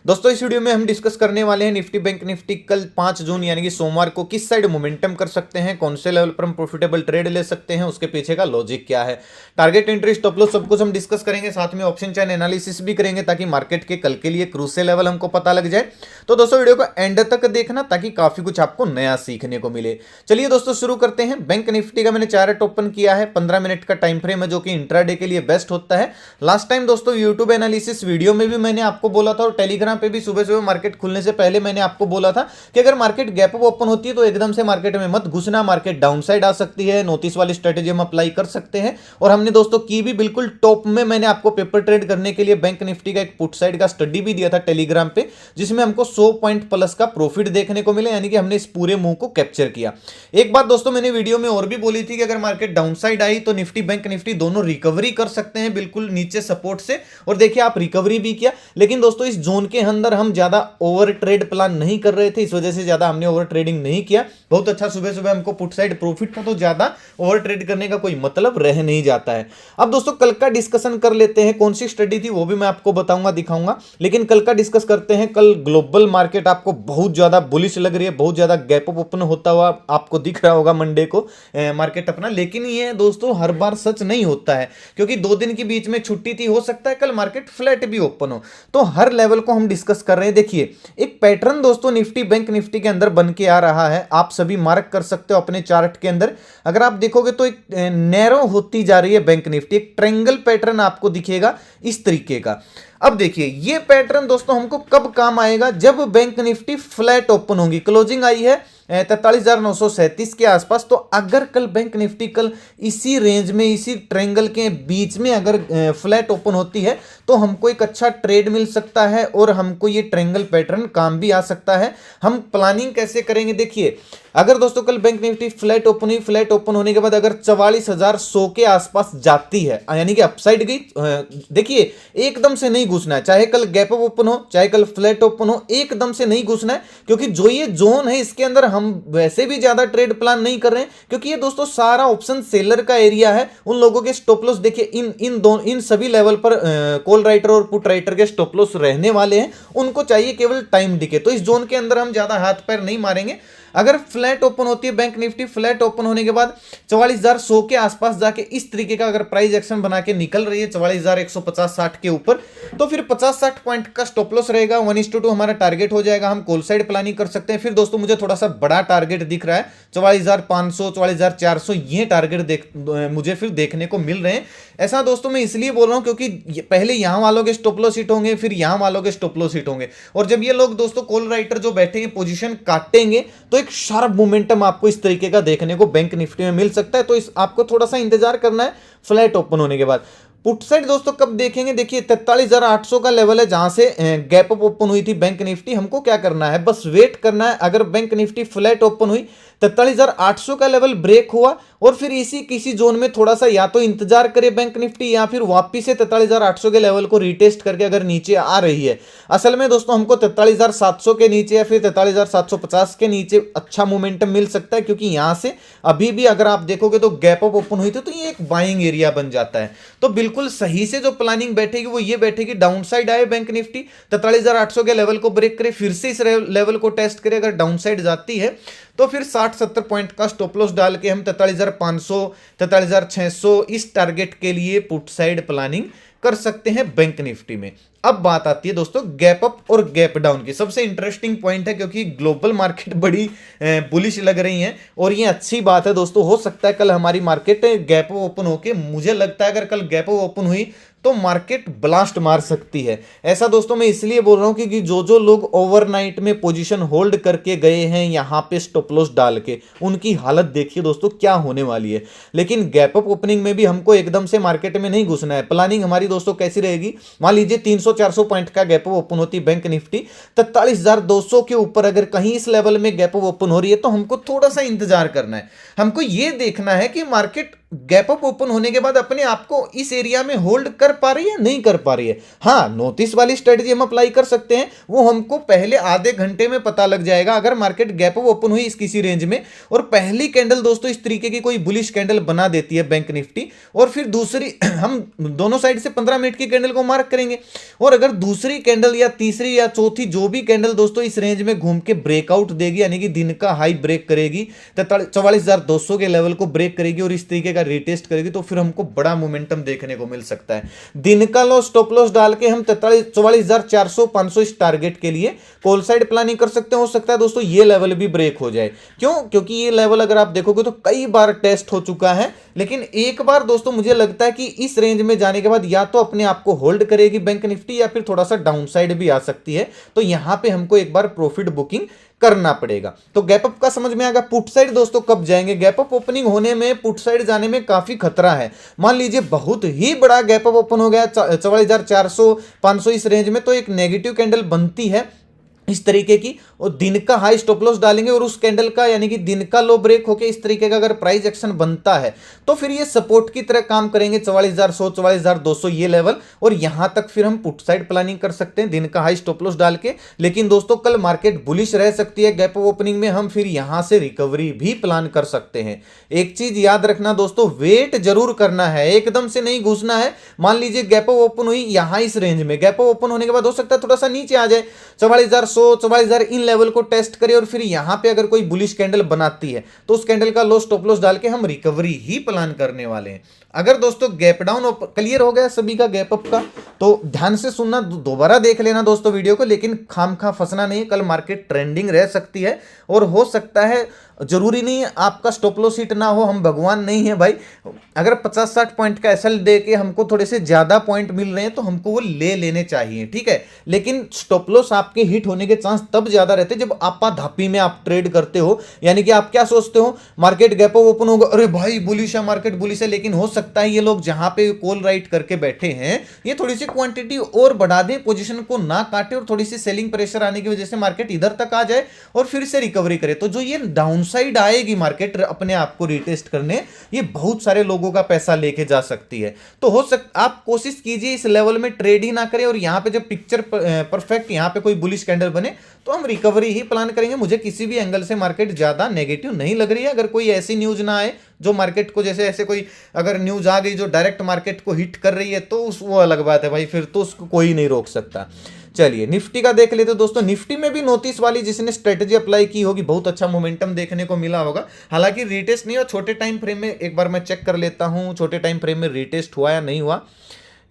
दोस्तों इस वीडियो में हम डिस्कस करने वाले हैं निफ्टी बैंक निफ्टी कल 5 जून यानी कि सोमवार को किस साइड मोमेंटम कर सकते हैं, कौन से लेवल पर हम प्रॉफिटेबल ट्रेड ले सकते हैं, उसके पीछे का लॉजिक क्या है, टारगेट एंट्री स्टॉप लॉस सब कुछ हम डिस्कस करेंगे। साथ में ऑप्शन चैन एनालिसिस भी करेंगे ताकि मार्केट के कल के लिए क्रूशियल लेवल हमको पता लग जाए। तो दोस्तों वीडियो को एंड तक देखना ताकि काफी कुछ आपको नया सीखने को मिले। चलिए दोस्तों शुरू करते हैं। बैंक निफ्टी का मैंने चार्ट ओपन किया है, 15 मिनट का टाइम फ्रेम है जो कि इंट्राडे के लिए बेस्ट होता है। लास्ट टाइम दोस्तों यूट्यूब एनालिसिस वीडियो में भी मैंने आपको बोला था और टेलीग्राम पे भी सुबह सुबह मार्केट खुलने से पहले मैंने आपको बोला था कि अगर मार्केट गैप अप ओपन होती है तो एकदम से मार्केट में मत घुसना, मार्केट डाउन साइड आ सकती है, नोटिस वाली स्ट्रेटेजी हम अप्लाई कर सकते हैं। और हमने दोस्तों की भी बिल्कुल टॉप में मैंने आपको पेपर ट्रेड करने के लिए बैंक निफ्टी का एक पुट साइड का स्टडी भी दिया था टेलीग्राम पे, जिसमें हमको 100 पॉइंट प्लस का प्रॉफिट देखने को मिला, यानी कि हमने इस पूरे मूव को कैप्चर किया। एक बात दोस्तों मैंने वीडियो में और भी बोली थी कि अगर मार्केट डाउन साइड आई तो निफ्टी बैंक निफ्टी दोनों रिकवरी कर सकते हैं बिल्कुल नीचे सपोर्ट से, और देखिए आप रिकवरी भी किया। लेकिन दोस्तों इस जोन के अंदर हम ज्यादा ओवर ट्रेड प्लान नहीं कर रहे थे, इस वजह से ज्यादा हमने ओवर ट्रेडिंग नहीं किया। बहुत अच्छा सुबह सुबह हमको पुट साइड प्रॉफिट था, तो ज्यादा ओवर ट्रेड करने का कोई मतलब रह नहीं जाता है। अब दोस्तों कल का डिस्कशन कर लेते हैं, कौन सी स्टडी थी वो भी मैं आपको बताऊंगा, दिखाऊंगा। लेकिन कल का डिस्कस करते हैं। कल ग्लोबल मार्केट आपको बहुत ज्यादा बुलिश लग रही है, बहुत ज्यादा गैप अप ओपन होता हुआ आपको दिख रहा होगा मंडे को मार्केट अपना। लेकिन ये दोस्तों हर बार सच नहीं होता है, क्योंकि 2 दिन के बीच में छुट्टी थी, हो सकता है कल मार्केट फ्लैट भी ओपन हो। तो हर लेवल को हम डिस्कस कर रहे हैं। देखिए एक पैटर्न दोस्तों निफ्टी बैंक निफ्टी के अंदर बन के आ रहा है, आप सभी मार्क कर सकते हो अपने चार्ट के अंदर। अगर आप देखोगे तो एक नैरो होती जा रही है बैंक निफ्टी, एक ट्रायंगल पैटर्न आपको दिखेगा इस तरीके का। अब देखिए ये पैटर्न दोस्तों हमको कब काम आएगा, जब बैंक निफ्टी फ्लैट ओपन होगी। क्लोजिंग आई है 43,937 के आसपास। तो अगर कल बैंक निफ्टी कल इसी रेंज में, इसी ट्रायंगल के बीच में अगर फ्लैट ओपन होती है तो हमको एक अच्छा ट्रेड मिल सकता है और हमको ये ट्रायंगल पैटर्न काम भी आ सकता है। हम प्लानिंग कैसे करेंगे, देखिए अगर दोस्तों कल बैंक निफ्टी फ्लैट ओपन हुई, फ्लैट ओपन होने के बाद अगर 44,100 के आसपास जाती है, यानी कि अपसाइड गई, देखिए एकदम से नहीं घुसना है। चाहे कल गैप अप ओपन हो, चाहे कल फ्लैट ओपन हो, एकदम से नहीं घुसना है, क्योंकि जो ये जोन है इसके अंदर हम वैसे भी ज्यादा ट्रेड प्लान नहीं कर रहे हैं, क्योंकि ये दोस्तों सारा ऑप्शन सेलर का एरिया है। उन लोगों के स्टॉप लॉस देखिए इन सभी लेवल पर कॉल राइटर और पुट राइटर के स्टॉप लॉस रहने वाले हैं। उनको चाहिए केवल टाइम दिखे, तो इस जोन के अंदर हम ज्यादा हाथ पैर नहीं मारेंगे। अगर फ्लैट ओपन होती है बैंक निफ्टी, फ्लैट ओपन होने के बाद 44,100 के आसपास जाके इस तरीके का अगर प्राइस एक्शन बना के निकल रही है 44,150-60 के ऊपर, तो फिर 50-60 पॉइंट का स्टॉप लॉस रहेगा। 1:2 हमारा टारगेट हो जाएगा, हम कॉल साइड प्लानिंग कर सकते हैं। फिर दोस्तों मुझे थोड़ा सा बड़ा टारगेट दिख रहा है, 44,500 44,400 ये टारगेट मुझे फिर देखने को मिल रहे हैं। ऐसा दोस्तों मैं इसलिए बोल रहा हूं क्योंकि पहले यहां वालों के स्टॉप लॉस हिट होंगे, फिर यहां वालों के स्टॉप लॉस हिट होंगे, और जब ये लोग दोस्तों कॉल राइटर जो बैठेंगे पोजीशन काटेंगे तो एक शार्प मोमेंटम आपको इस तरीके का देखने को बैंक निफ्टी में मिल सकता है। तो इस आपको थोड़ा सा इंतजार करना है फ्लैट ओपन होने के बाद। पुट साइड दोस्तों कब देखेंगे, देखिए 43,800 का लेवल है जहां से गैप अप ओपन हुई थी बैंक निफ्टी। हमको क्या करना है, बस वेट करना है। अगर बैंक निफ्टी फ्लैट ओपन हुई, 43,800 का लेवल ब्रेक हुआ और फिर इसी किसी जोन में थोड़ा सा या तो इंतजार करे बैंक निफ्टी, या फिर वापिस से 43,800 के लेवल को रिटेस्ट करके अगर नीचे आ रही है। असल में दोस्तों हमको 43,700 के नीचे या फिर 43,750 के नीचे अच्छा मोमेंटम मिल सकता है, क्योंकि यहां से अभी भी अगर आप देखोगे तो गैप अप ओपन हुई थी, तो ये एक बाइंग एरिया बन जाता है। तो बिल्कुल सही से जो प्लानिंग बैठेगी वो ये बैठेगी, डाउन साइड आए बैंक निफ्टी, 43,800 के लेवल को ब्रेक करे, फिर से इस लेवल को टेस्ट करे, अगर डाउन साइड जाती है तो फिर 60-70 पॉइंट का स्टॉप लॉस डाल के हम 43,500 43,600 इस टारगेट के लिए पुट साइड प्लानिंग कर सकते हैं बैंक निफ्टी में। अब बात आती है दोस्तों गैप अप और गैप डाउन की। सबसे इंटरेस्टिंग पॉइंट है, क्योंकि ग्लोबल मार्केट बड़ी बुलिश लग रही है और ये अच्छी बात है दोस्तों। हो सकता है कल हमारी मार्केट गैप अप ओपन होके, मुझे लगता है अगर कल गैप अप ओपन हुई तो मार्केट ब्लास्ट मार सकती है। ऐसा दोस्तों मैं इसलिए बोल रहा हूं क्योंकि जो लोग ओवरनाइट में पोजीशन होल्ड करके गए हैं यहां पे स्टॉप लॉस डाल के, उनकी हालत देखिए दोस्तों क्या होने वाली है। लेकिन गैप अप ओपनिंग में भी हमको एकदम से मार्केट में नहीं घुसना है। प्लानिंग हमारी दोस्तों कैसी रहेगी, मान लीजिए 300-400 पॉइंट का गैप अप ओपन होती है बैंक निफ्टी, 43,200 के ऊपर अगर कहीं इस लेवल में गैप अप ओपन हो रही है तो हमको थोड़ा सा इंतजार करना है। हमको ये देखना है कि मार्केट गैप अप ओपन होने के बाद अपने आप को इस एरिया में होल्ड कर पा रही है, नहीं कर पा रही है। हाँ, नोटिस वाली स्ट्रेटजी हम अप्लाई कर सकते हैं, वो हमको पहले आधे घंटे में पता लग जाएगा। अगर मार्केट गैप अप ओपन हुई इस किसी रेंज में और पहली कैंडल दोस्तों इस तरीके की कोई बुलिश कैंडल बना देती है बैंक निफ्टी, और फिर दूसरी हम दोनों साइड से 15 मिनट की कैंडल को मार्क करेंगे, और अगर दूसरी कैंडल या तीसरी या चौथी जो भी कैंडल दोस्तों इस रेंज में घूम के ब्रेकआउट देगी, यानी कि दिन का हाई ब्रेक करेगी, 44,200 के लेवल को ब्रेक करेगी और इस तरीके का रिटेस्ट करेगी, तो फिर हमको बड़ा मोमेंटम देखने को मिल सकता है। दिन का लॉस स्टॉप लॉस डाल के हम 44,400 500 इस टारगेट के लिए कॉल साइड प्लानिंग कर सकते हैं। हो सकता है दोस्तों ये लेवल भी ब्रेक हो जाए। क्यों? क्योंकि ये लेवल अगर आप देखोगे तो कई बार टेस्ट हो चुका है, लेकिन एक बार दोस्तों मुझे लगता है कि इस रेंज में जाने के बाद या तो अपने आप को होल्ड करेगी बैंक निफ्टी, या फिर थोड़ा सा डाउन साइड भी आ सकती है। तो यहां पे हमको एक बार प्रॉफिट बुकिंग करना पड़ेगा। तो गैप अप का समझ में आएगा। पुट साइड दोस्तों कब जाएंगे? गैप अप ओपनिंग होने में पुट साइड जाने में काफी खतरा है। मान लीजिए बहुत ही बड़ा गैप अप ओपन हो गया 44,400 500 इस रेंज में, तो एक नेगेटिव कैंडल बनती है इस तरीके की, और दिन का हाई स्टॉप लॉस डालेंगे और उस कैंडल का यानी कि दिन का लो ब्रेक होके इस तरीके का अगर प्राइस एक्शन बनता है तो फिर ये सपोर्ट की तरह काम करेंगे 44,100 44,200 ये लेवल, और यहां तक फिर हम पुट साइड प्लानिंग कर सकते हैं दिन का हाई स्टॉप लॉस डाल के। लेकिन दोस्तों कल मार्केट बुलिश रह सकती है गैप ओपनिंग में, हम फिर यहां से रिकवरी भी प्लान कर सकते हैं। एक चीज याद रखना दोस्तों, वेट जरूर करना है, एकदम से नहीं घुसना है। मान लीजिए गैप ओपन हुई यहां इस रेंज में, गैप ओपन होने के बाद हो सकता है थोड़ा सा नीचे आ जाए 44,100 44,000 इन लेवल को टेस्ट करे, और फिर यहां पे अगर कोई बुलिश कैंडल बनाती है तो उस कैंडल का लो स्टॉप लॉस डाल के हम रिकवरी ही प्लान करने वाले हैं। अगर दोस्तों गैप डाउन क्लियर हो गया सभी का गैप अप का, तो ध्यान से सुनना, दोबारा देख लेना दोस्तों वीडियो को, लेकिन खामखा फंसना नहीं। कल मार्केट ट्रेंडिंग रह सकती है, और हो सकता है, जरूरी नहीं है आपका स्टॉप लॉस हिट ना हो, हम भगवान नहीं है भाई। अगर 50-60 पॉइंट का एसएल दे के हमको थोड़े से ज्यादा पॉइंट मिल रहे हैं तो हमको वो ले लेने चाहिए, ठीक है। लेकिन स्टॉप लॉस आपके हिट होने के चांस तब ज्यादा रहते हैं जब आपाधापी में आप ट्रेड करते हो। यानी कि आप क्या सोचते हो, मार्केट गैप ओपन होगा, अरे भाई बुलिश है, मार्केट बुलिश है, लेकिन हो सकता है ये लोग जहां पे कॉल राइट करके बैठे हैं ये थोड़ी सी क्वांटिटी और बढ़ा दें, पोजीशन को ना काटे, और थोड़ी सी सेलिंग प्रेशर आने की वजह से मार्केट इधर तक आ जाए और फिर से रिकवरी करे। तो जो ये डाउन साइड आएगी मार्केट अपने आप को रिटेस्ट करने, ये बहुत सारे लोगों का पैसा लेके जा सकती है। तो हो सकता आप कोशिश कीजिए इस लेवल में ट्रेड ही ना करें, और यहां पे जब पिक्चर परफेक्ट यहां पे कोई बुलिश कैंडल बने तो हम रिकवरी ही प्लान करेंगे। मुझे किसी भी एंगल से मार्केट ज्यादा नेगेटिव नहीं लग रही है। अगर कोई ऐसी न्यूज ना आए जो मार्केट को, जैसे ऐसे कोई अगर न्यूज आ गई जो डायरेक्ट मार्केट को हिट कर रही है, तो वो अलग बात है भाई, फिर तो उसको कोई नहीं रोक सकता। चलिए निफ्टी का देख लेते दोस्तों। निफ्टी में भी नोटिस वाली जिसने स्ट्रेटजी अप्लाई की होगी बहुत अच्छा मोमेंटम देखने को मिला होगा। हालांकि रिटेस्ट नहीं हुआ, छोटे टाइम फ्रेम में एक बार मैं चेक कर लेता हूं, छोटे टाइम फ्रेम में रिटेस्ट हुआ या नहीं हुआ।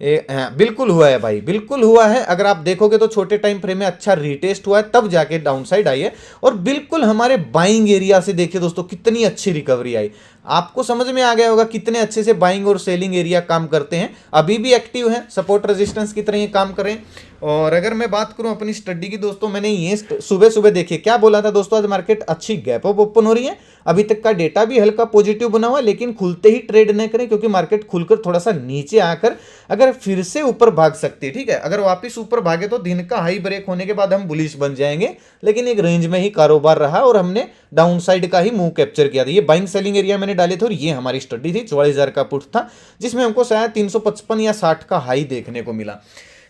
बिल्कुल हुआ है भाई, बिल्कुल हुआ है। अगर आप देखोगे तो छोटे टाइम फ्रेम में अच्छा रिटेस्ट हुआ है, तब जाके डाउन साइड आई है, और बिल्कुल हमारे बाइंग एरिया से देखिए दोस्तों कितनी अच्छी रिकवरी आई। आपको समझ में आ गया होगा कितने अच्छे से बाइंग और सेलिंग एरिया काम करते हैं। अभी भी एक्टिव है, सपोर्ट रेजिस्टेंस की तरह ये काम करें। और अगर मैं बात करूं अपनी स्टडी की दोस्तों, मैंने ये सुबह सुबह देखिए क्या बोला था दोस्तों, आज मार्केट अच्छी गैप अप ओपन हो रही है। अभी तक का डेटा भी हल्का पॉजिटिव बना हुआ, लेकिन खुलते ही ट्रेड न करें, क्योंकि मार्केट खुलकर थोड़ा सा नीचे आकर अगर फिर से ऊपर भाग सकती है, ठीक है। अगर वापस ऊपर भागे तो दिन का हाई ब्रेक होने के बाद हम बुलिश बन जाएंगे, लेकिन एक रेंज में ही कारोबार रहा और हमने डाउन साइड का ही मूव कैप्चर किया था। ये बाइंग सेलिंग एरिया मैंने डाले थे, और ये हमारी स्टडी थी। 44,000 का पुट था, जिसमें हमको शायद 355 या 60 का हाई देखने को मिला।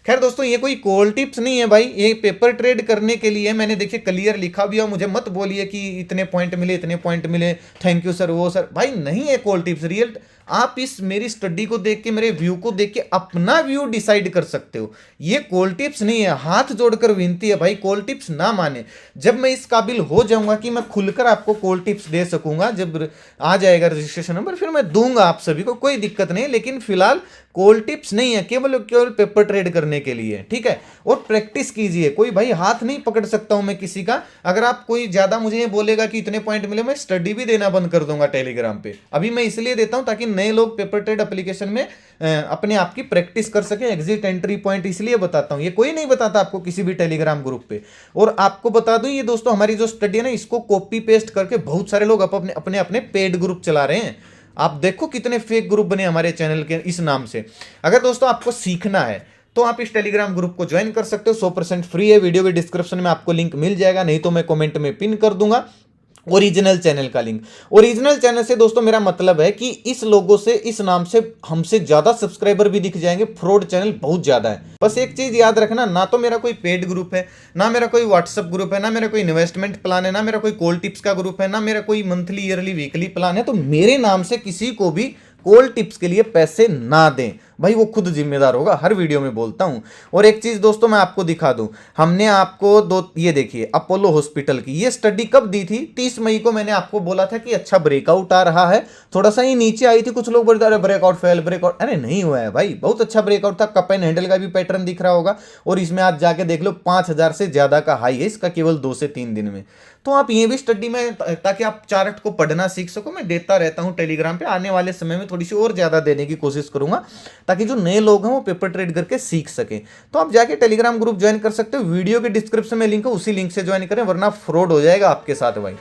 खैर दोस्तों, ये कोई कॉल टिप्स नहीं है भाई, ये पेपर ट्रेड करने के लिए मैंने देखिए क्लियर लिखा भी है। मुझे मत बोलिए कि इतने पॉइंट मिले, इतने पॉइंट मिले, थैंक यू सर, वो सर, भाई नहीं है कॉल टिप्स। रियल आप इस मेरी स्टडी को देख के, मेरे व्यू को देख के अपना व्यू डिसाइड कर सकते हो। ये कॉल टिप्स नहीं है, हाथ जोड़कर विनती है भाई, कॉल टिप्स ना माने। जब मैं इस काबिल हो जाऊंगा कि मैं खुलकर आपको कॉल टिप्स दे सकूंगा, जब आ जाएगा रजिस्ट्रेशन नंबर, फिर मैं दूंगा आप सभी को, कोई दिक्कत नहीं है। लेकिन फिलहाल कॉल टिप्स नहीं है, केवल केवल पेपर ट्रेड करने के लिए, ठीक है। और प्रैक्टिस कीजिए, कोई भाई हाथ नहीं पकड़ सकता हूं मैं किसी का। अगर आप कोई ज्यादा मुझे ये बोलेगा कि इतने पॉइंट मिले, मैं स्टडी भी देना बंद कर दूंगा टेलीग्राम पे। अभी मैं इसलिए देता हूं ताकि नए लोग पेपर ट्रेड एप्लीकेशन में अपने आप की प्रैक्टिस कर सके। एग्जिट एंट्री पॉइंट इसलिए बताता हूं, ये कोई नहीं बताता आपको किसी भी टेलीग्राम ग्रुप पे। और आपको बता दूं, ये दोस्तों हमारी जो स्टडी है ना, इसको कॉपी पेस्ट करके बहुत सारे लोग अपने अपने पेड ग्रुप चला रहे हैं। आप देखो कितने फेक ग्रुप बने हमारे चैनल के इस नाम से। अगर दोस्तों आपको सीखना है तो आप इस टेलीग्राम ग्रुप को ज्वाइन कर सकते हो, 100% फ्री है। वीडियो के डिस्क्रिप्शन में आपको लिंक मिल जाएगा, नहीं तो मैं कमेंट में पिन कर दूंगा। ओरिजिनल चैनल का लिंक। ओरिजिनल चैनल से दोस्तों मेरा मतलब है कि इस लोगों से, इस नाम से हमसे ज्यादा सब्सक्राइबर भी दिख जाएंगे। फ्रॉड चैनल बहुत ज्यादा है। बस एक चीज याद रखना, ना तो मेरा कोई पेड ग्रुप है, ना मेरा कोई व्हाट्सएप ग्रुप है, ना मेरा कोई इन्वेस्टमेंट प्लान है, ना मेरा कोई कॉल टिप्स का ग्रुप है, ना मेरा कोई मंथली ईयरली वीकली प्लान है। तो मेरे नाम से किसी को भी कॉल टिप्स के लिए पैसे ना दें भाई, वो खुद जिम्मेदार होगा, हर वीडियो में बोलता हूं। और एक चीज दोस्तों मैं आपको दिखा दूं, हमने आपको ये देखिए अपोलो हॉस्पिटल की ये स्टडी कब दी थी, 30 मई को मैंने आपको बोला था कि अच्छा ब्रेकआउट आ रहा है। थोड़ा सा ही नीचे आई थी, कुछ लोग बोलते अरे ब्रेकआउट फेल, ब्रेकआउट, अरे नहीं हुआ है भाई, बहुत अच्छा ब्रेकआउट था। कप एंड हैंडल का भी पैटर्न दिख रहा होगा, और इसमें आज जाके देख लो 5000 से ज्यादा का हाई है इसका केवल 2 से 3 दिन में। तो आप ये भी स्टडी में, ताकि आप चार्ट को पढ़ना सीख सको, मैं देता रहता हूं टेलीग्राम पे। आने वाले समय में थोड़ी सी और ज्यादा देने की कोशिश करूंगा, ताकि जो नए लोग हैं वो पेपर ट्रेड करके सीख सकें। तो आप जाके टेलीग्राम ग्रुप ज्वाइन कर सकते हो, वीडियो के डिस्क्रिप्शन में लिंक है, उसी लिंक से ज्वाइन करें, वरना फ्रॉड हो जाएगा आपके साथ भाई।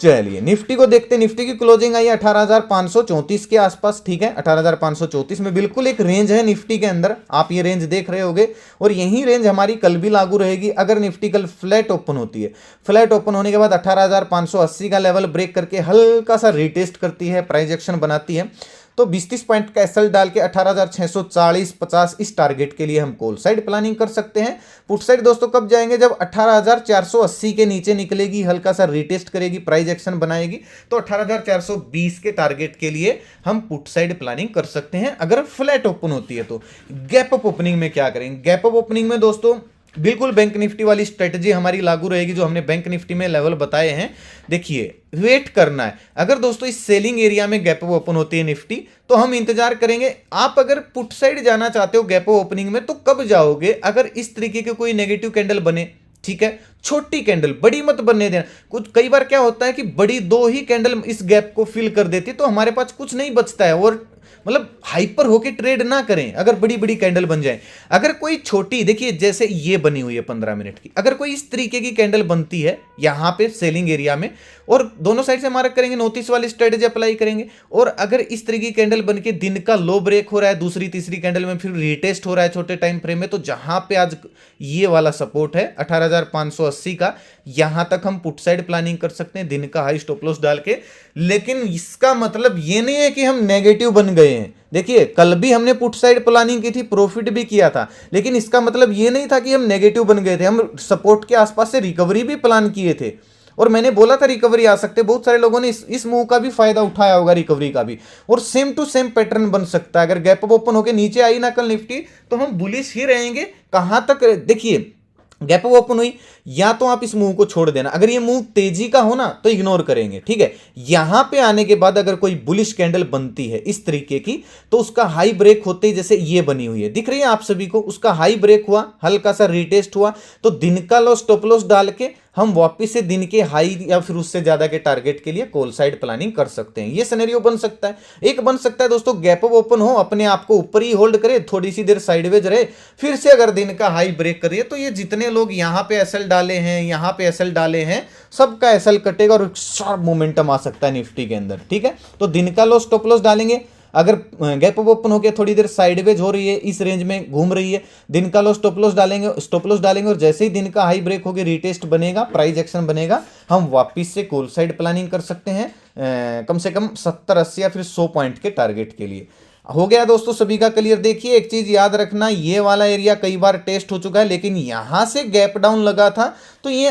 चलिए निफ्टी को देखते हैं। निफ्टी की क्लोजिंग आई 18,534 के आसपास, ठीक है, 18,534 में बिल्कुल एक रेंज है निफ्टी के अंदर, आप ये रेंज देख रहे होगे, और यही रेंज हमारी कल भी लागू रहेगी। अगर निफ्टी कल फ्लैट ओपन होती है, फ्लैट ओपन होने के बाद 18,580 का लेवल ब्रेक करके हल्का सा रिटेस्ट करती है, प्राइस एक्शन बनाती है, तो 20-30 पॉइंट का एसएल डाल के 18,640-50 इस टारगेट के लिए हम कॉल साइड प्लानिंग कर सकते हैं। पुट साइड दोस्तों कब जाएंगे, जब 18,480 के नीचे निकलेगी, हल्का सा रिटेस्ट करेगी, प्राइस एक्शन बनाएगी, तो 18,420 के टारगेट के लिए हम पुट साइड प्लानिंग कर सकते हैं अगर फ्लैट ओपन होती है तो। गैप अप ओपनिंग में क्या करेंगे, गैप अप ओपनिंग में दोस्तों बिल्कुल बैंक निफ्टी वाली स्ट्रेटजी हमारी लागू रहेगी, जो हमने बैंक निफ्टी में लेवल बताए हैं। देखिए वेट करना है, अगर दोस्तों इस सेलिंग एरिया में गैप अप ओपन होती है निफ्टी, तो हम इंतजार करेंगे। आप अगर पुट साइड जाना चाहते हो गैप अप ओपनिंग में, तो कब जाओगे, अगर इस तरीके के कोई नेगेटिव कैंडल बने, ठीक है, छोटी कैंडल, बड़ी मत बनने देना। कुछ कई बार क्या होता है कि बड़ी 2 ही कैंडल इस गैप को फिल कर देती है, तो हमारे पास कुछ नहीं बचता है, और मतलब हाइपर होके ट्रेड ना करें अगर बड़ी बड़ी कैंडल बन जाए। अगर कोई छोटी, देखिए जैसे ये बनी हुई है 15 मिनट की, अगर कोई इस तरीके की कैंडल बनती है यहां पे सेलिंग एरिया में, और दोनों साइड से मार्क करेंगे, नोटिस वाली स्ट्रेटेजी अप्लाई करेंगे, और अगर इस तरीके की कैंडल बन के दिन का लो ब्रेक हो रहा है, दूसरी तीसरी कैंडल में फिर रिटेस्ट हो रहा है छोटे टाइम फ्रेम में, तो जहां पे आज ये वाला सपोर्ट है 18,580 का, यहां तक हम पुट साइड प्लानिंग कर सकते हैं दिन का हाई स्टॉप लॉस डाल के। लेकिन इसका मतलब ये नहीं है कि हम नेगेटिव बन गए हैं। देखिए कल भी हमने पुट साइड प्लानिंग की थी, प्रॉफिट भी किया था, लेकिन इसका मतलब ये नहीं था कि हम नेगेटिव बन गए थे। हम सपोर्ट के आसपास से रिकवरी भी प्लान किए थे, और मैंने बोला था रिकवरी आ सकते, बहुत सारे लोगों ने इस मूव का भी फायदा उठाया होगा, रिकवरी का भी। और सेम टू सेम पैटर्न बन सकता है, अगर गैप अप ओपन होकर नीचे आई ना कल निफ्टी, तो हम बुलिश ही रहेंगे। कहां तक, देखिए गैप अप ओपन हुई, या तो आप इस मूव को छोड़ देना, अगर ये मूव तेजी का हो ना तो इग्नोर करेंगे, ठीक है। यहां पे आने के बाद अगर कोई बुलिश कैंडल बनती है इस तरीके की, तो उसका हाई ब्रेक होते ही, जैसे ये बनी हुई है दिख रही है आप सभी को, उसका हाई ब्रेक हुआ, हल्का सा रिटेस्ट हुआ, तो दिन का लॉस स्टॉप लॉस डाल के हम वापस से दिन के हाई या फिर उससे ज्यादा के टारगेट के लिए कॉल साइड प्लानिंग कर सकते हैं। ये सिनेरियो बन सकता है। एक बन सकता है दोस्तों, गैप अप ओपन हो, अपने आप को ऊपर ही होल्ड करे, थोड़ी सी देर साइडवेज रहे, फिर से अगर दिन का हाई ब्रेक करिए, तो ये जितने लोग यहां पे एसएल डाले हैं, यहां पे एसएल डाले हैं, सबका एसएल कटेगा और शार्प मोमेंटम आ सकता है निफ्टी के अंदर, ठीक है। तो दिन का लॉस स्टॉप लॉस डालेंगे, अगर गैप अप ओपन होकर थोड़ी देर साइडवेज हो रही है, इस रेंज में घूम रही है, दिन का लॉस स्टॉप लॉस डालेंगे, और जैसे ही दिन का हाई ब्रेक होकर रिटेस्ट बनेगा, प्राइस एक्शन बनेगा, हम वापस से कॉल साइड प्लानिंग कर सकते हैं कम से कम 70, 80 या फिर 100 पॉइंट के टारगेट के लिए। हो गया दोस्तों सभी का क्लियर। देखिए एक चीज याद रखना, ये वाला एरिया कई बार टेस्ट हो चुका है, लेकिन यहां से गैप डाउन लगा था, तो ये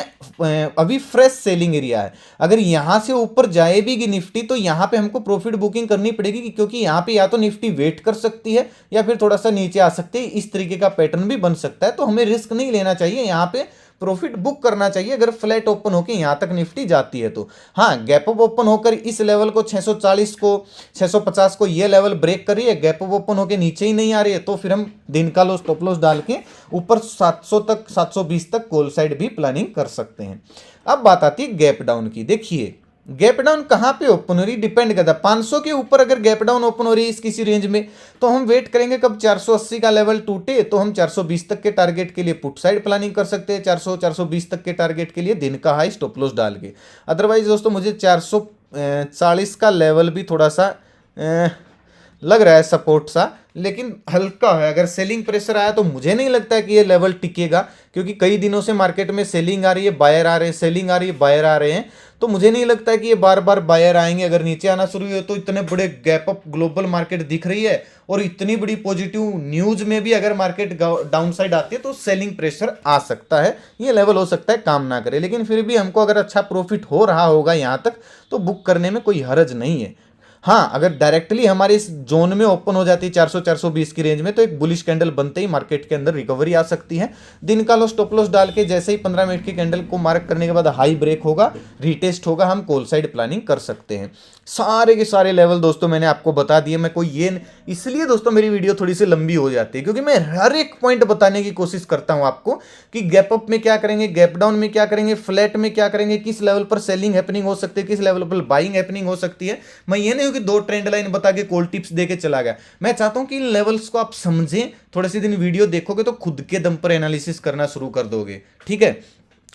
अभी फ्रेश सेलिंग एरिया है। अगर यहां से ऊपर जाए भी निफ्टी, तो यहां पे हमको प्रॉफिट बुकिंग करनी पड़ेगी, क्योंकि यहां पे या तो निफ्टी वेट कर सकती है या फिर थोड़ा सा नीचे आ सकती है, इस तरीके का पैटर्न भी बन सकता है। तो हमें रिस्क नहीं लेना चाहिए, यहां पे प्रॉफिट बुक करना चाहिए अगर फ्लैट ओपन होकर यहां तक निफ्टी जाती है तो। हाँ, गैप अप ओपन होकर इस लेवल को 640 को 650 को ये लेवल ब्रेक कर रही है, गैप अप ओपन होकर नीचे ही नहीं आ रही है, तो फिर हम दिन का लॉस स्टॉप लॉस डाल के ऊपर 700 तक 720 तक कॉल साइड भी प्लानिंग कर सकते हैं। अब बात आती है गैप डाउन की। देखिए गैप डाउन कहां पे ओपन हो रही, डिपेंड करता है। 500 के ऊपर अगर गैप डाउन ओपन हो रही है इस किसी रेंज में, तो हम वेट करेंगे कब 480 का लेवल टूटे, तो हम 420 तक के टारगेट के लिए पुट साइड प्लानिंग कर सकते हैं, 400 420 तक के टारगेट के लिए दिन का हाई स्टॉप लॉस डाल के। अदरवाइज दोस्तों मुझे 440 का लेवल भी थोड़ा सा लग रहा है सपोर्ट सा, लेकिन हल्का है। अगर सेलिंग प्रेशर आया तो मुझे नहीं लगता है कि ये लेवल टिकेगा, क्योंकि कई दिनों से मार्केट में सेलिंग आ रही है, बायर आ रहे हैं, सेलिंग आ रही है, बायर आ रहे हैं। तो मुझे नहीं लगता है कि ये बार बार बायर आएंगे। अगर नीचे आना शुरू हुए तो इतने बड़े गैप अप ग्लोबल मार्केट दिख रही है, और इतनी बड़ी पॉजिटिव न्यूज में भी अगर मार्केट डाउन साइड आती है तो सेलिंग प्रेशर आ सकता है। ये लेवल हो सकता है काम ना करे, लेकिन फिर भी हमको अगर अच्छा प्रॉफिट हो रहा होगा यहाँ तक तो बुक करने में कोई हर्ज नहीं है। हाँ, अगर डायरेक्टली हमारे इस जोन में ओपन हो जाती है 400 420 की रेंज में, तो एक बुलिश कैंडल बनते ही मार्केट के अंदर रिकवरी आ सकती है। दिन का लो स्टॉप लॉस डाल के जैसे ही 15 मिनट की कैंडल को मार्क करने के बाद हाई ब्रेक होगा, रीटेस्ट होगा, हम कॉल साइड प्लानिंग कर सकते हैं। सारे के सारे लेवल दोस्तों मैंने आपको बता दिए। मैं कोई ये इसलिए दोस्तों मेरी वीडियो थोड़ी सी लंबी हो जाती है, क्योंकि मैं हर एक पॉइंट बताने की कोशिश करता हूं आपको कि गैप अप में क्या करेंगे, गैप डाउन में क्या करेंगे, फ्लैट में क्या करेंगे, किस लेवल पर सेलिंग हैपनिंग हो सकती है, किस लेवल पर बाइंग हैपनिंग हो सकती है। मैं ये नहीं हूं कि 2 ट्रेंड लाइन बता के कॉल टिप्स दे के चला गया। मैं चाहता हूं कि इन लेवल्स को आप समझें, थोड़े से दिन वीडियो देखोगे तो खुद के दम पर एनालिसिस करना शुरू कर दोगे, ठीक है।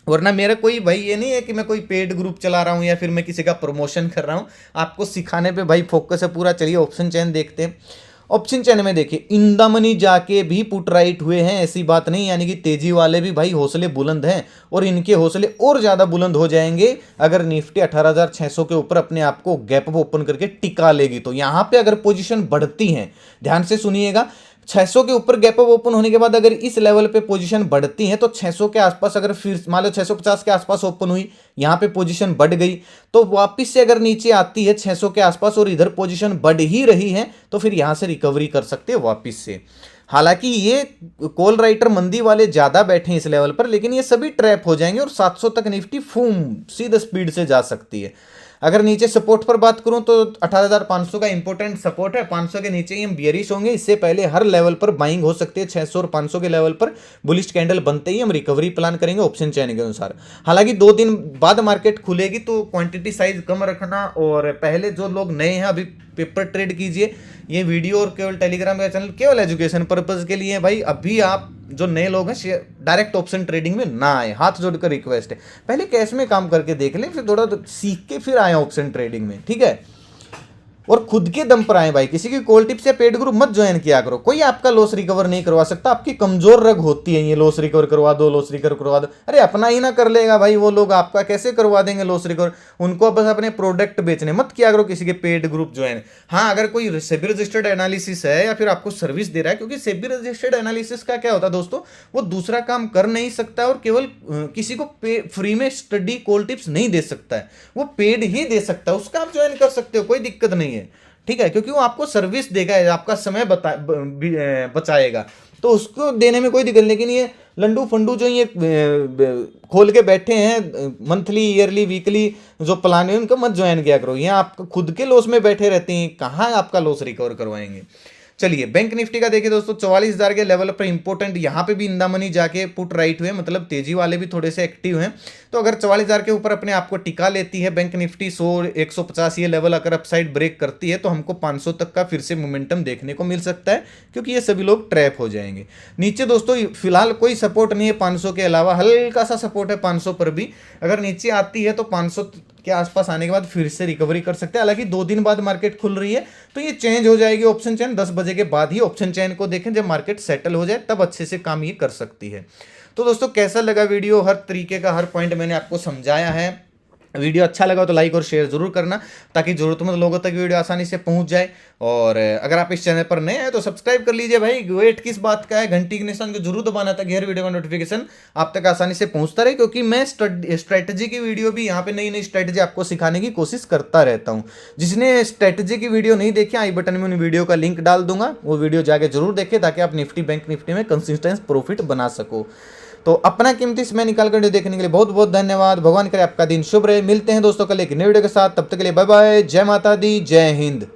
वरना मेरा कोई भाई ये नहीं है कि मैं कोई पेड ग्रुप चला रहा हूँ या फिर मैं किसी का प्रमोशन कर रहा हूँ। आपको सिखाने पे भाई फोकस है पूरा। चलिए ऑप्शन चेन देखते हैं। ऑप्शन चेन में देखिए, इन द मनी जाके भी पुट राइट हुए हैं, ऐसी बात नहीं, यानी कि तेजी वाले भी भाई हौसले बुलंद हैं, और इनके हौसले और ज्यादा बुलंद हो जाएंगे अगर निफ्टी 18,600 के ऊपर अपने आप को गैप अप ओपन करके टिका लेगी। तो यहां पे अगर पोजीशन बढ़ती है, ध्यान से सुनिएगा, 600 के ऊपर गैप अप ओपन होने के बाद अगर इस लेवल पे पोजीशन बढ़ती है तो 600 के आसपास, अगर फिर मान लो 650 के आसपास ओपन हुई, यहां पे पोजीशन बढ़ गई, तो वापस से अगर नीचे आती है 600 के आसपास और इधर पोजीशन बढ़ ही रही है, तो फिर यहां से रिकवरी कर सकते हैं वापस से। हालांकि ये कॉल राइटर मंदी वाले ज्यादा बैठे हैं इस लेवल पर, लेकिन ये सभी ट्रैप हो जाएंगे और 700 तक निफ्टी फूम सीधे स्पीड से जा सकती है। अगर नीचे सपोर्ट पर बात करूं तो 18,500 का इंपॉर्टेंट सपोर्ट है। 500 के नीचे ही हम बियरिश होंगे, इससे पहले हर लेवल पर बाइंग हो सकती है। 600 और 500 के लेवल पर बुलिश कैंडल बनते ही हम रिकवरी प्लान करेंगे ऑप्शन चेन के अनुसार। हालांकि 2 दिन बाद मार्केट खुलेगी तो क्वांटिटी साइज कम रखना, और पहले जो लोग नए हैं अभी पेपर ट्रेड कीजिए। ये वीडियो और केवल टेलीग्राम का चैनल केवल एजुकेशन पर्पज के लिए है भाई। अभी आप जो नए लोग हैं डायरेक्ट ऑप्शन ट्रेडिंग में ना आए, हाथ जोड़कर रिक्वेस्ट है। पहले कैश में काम करके देख लें, फिर थोड़ा सीख के फिर आए ऑप्शन ट्रेडिंग में, ठीक है। और खुद के दम पर आए भाई, किसी की कॉल टिप्स या पेड ग्रुप मत ज्वाइन किया करो। कोई आपका लॉस रिकवर नहीं करवा सकता, आपकी कमजोर रग होती है ये, लॉस रिकवर करवा दो, लॉस रिकवर करवा दो। अरे अपना ही ना कर लेगा भाई वो लोग, आपका कैसे करवा देंगे लॉस रिकवर। उनको बस अपने प्रोडक्ट बेचने, मत किया करो किसी के पेड ग्रुप ज्वाइन। हाँ, अगर कोई सेबी रजिस्टर्ड एनालिसिस है या फिर आपको सर्विस दे रहा है, क्योंकि सेबी रजिस्टर्ड एनालिसिस का क्या होता है दोस्तों, वो दूसरा काम कर नहीं सकता और केवल किसी को फ्री में स्टडी कॉल टिप्स नहीं दे सकता है, वो पेड ही दे सकता है। उसका आप ज्वाइन कर सकते हो, कोई दिक्कत नहीं है, ठीक है, क्योंकि वो आपको सर्विस देगा, आपका समय बचाएगा, तो उसको देने में कोई दिक्कत। लेकिन ये लंडू फंडू जो ये खोल के बैठे हैं मंथली, ईयरली, वीकली जो प्लान है, उनको मत ज्वाइन किया करो। ये आप खुद के लॉस में बैठे रहते हैं, कहाँ आपका लॉस रिकवर करवाएंगे। चलिए बैंक निफ्टी का देखिए दोस्तों, 44,000 के लेवल पर इंपॉर्टेंट, यहाँ पे भी इंदा मनी जाके पुट राइट हुए, मतलब तेजी वाले भी थोड़े से एक्टिव हैं। तो अगर 44,000 के ऊपर अपने आप को टिका लेती है बैंक निफ्टी, 100 150 ये लेवल अगर अपसाइड ब्रेक करती है, तो हमको 500 तक का फिर से मोमेंटम देखने को मिल सकता है, क्योंकि ये सभी लोग ट्रैप हो जाएंगे। नीचे दोस्तों फिलहाल कोई सपोर्ट नहीं है 500 के अलावा, हल्का सा सपोर्ट है 500 पर भी। अगर नीचे आती है तो 500 के आसपास आने के बाद फिर से रिकवरी कर सकते हैं। हालांकि 2 दिन बाद मार्केट खुल रही है तो ये चेंज हो जाएगी ऑप्शन चेन। 10 बजे के बाद ही ऑप्शन चेन को देखें, जब मार्केट सेटल हो जाए तब अच्छे से काम ये कर सकती है। तो दोस्तों कैसा लगा वीडियो, हर तरीके का हर पॉइंट मैंने आपको समझाया है। वीडियो अच्छा लगा तो लाइक और शेयर जरूर करना, ताकि जरूरतमंद लोगों तक वीडियो आसानी से पहुंच जाए। और अगर आप इस चैनल पर नए हैं तो सब्सक्राइब कर लीजिए भाई, वेट किस बात का है, घंटी के निशान को जरूर दबाना ताकि हर वीडियो का नोटिफिकेशन आप तक आसानी से पहुंचता रहे। क्योंकि मैं स्ट्रेटजी की वीडियो भी यहाँ पे नई नई स्ट्रेटजी आपको सिखाने की कोशिश करता रहता हूँ। जिसने स्ट्रेटजी की वीडियो नहीं देखी, आई बटन में उन वीडियो का लिंक डाल दूंगा, वो वीडियो जाके जरूर देखें, ताकि आप निफ्टी बैंक निफ्टी में कंसिस्टेंट प्रॉफिट बना सको। तो अपना कीमती समय निकाल कर देखने के लिए बहुत बहुत धन्यवाद। भगवान करे आपका दिन शुभ रहे। मिलते हैं दोस्तों कल एक नए वीडियो के साथ, तब तक के लिए बाय बाय, जय माता दी, जय हिंद।